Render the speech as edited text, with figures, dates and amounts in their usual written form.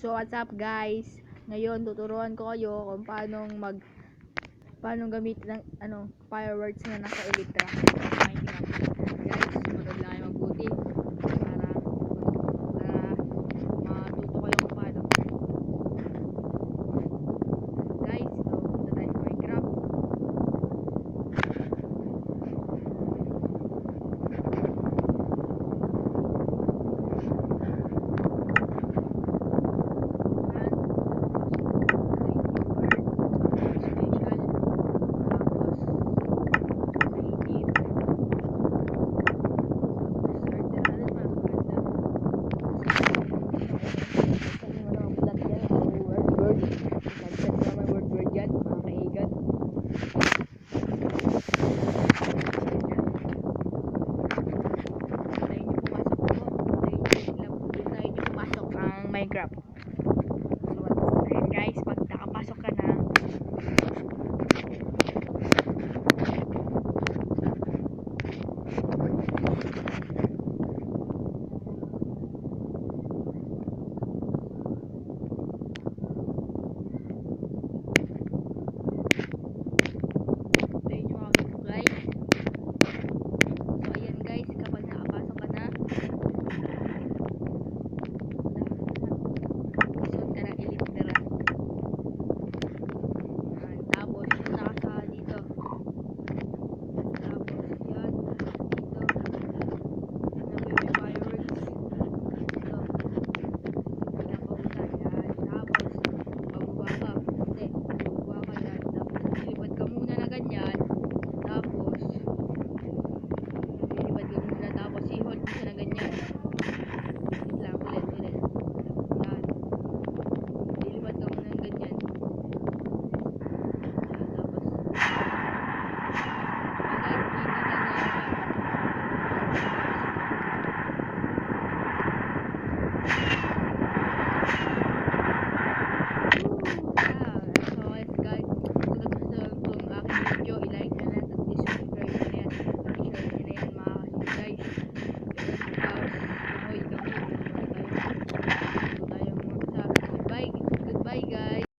So what's up guys? Ngayon tuturuan ko kayo kung paano gamitin ng fireworks na nasa elytra. Guys, manood lang kayo mabuti para matuto kayo kung paano. Guys, ito punta tayo sa Minecraft. Minecraft.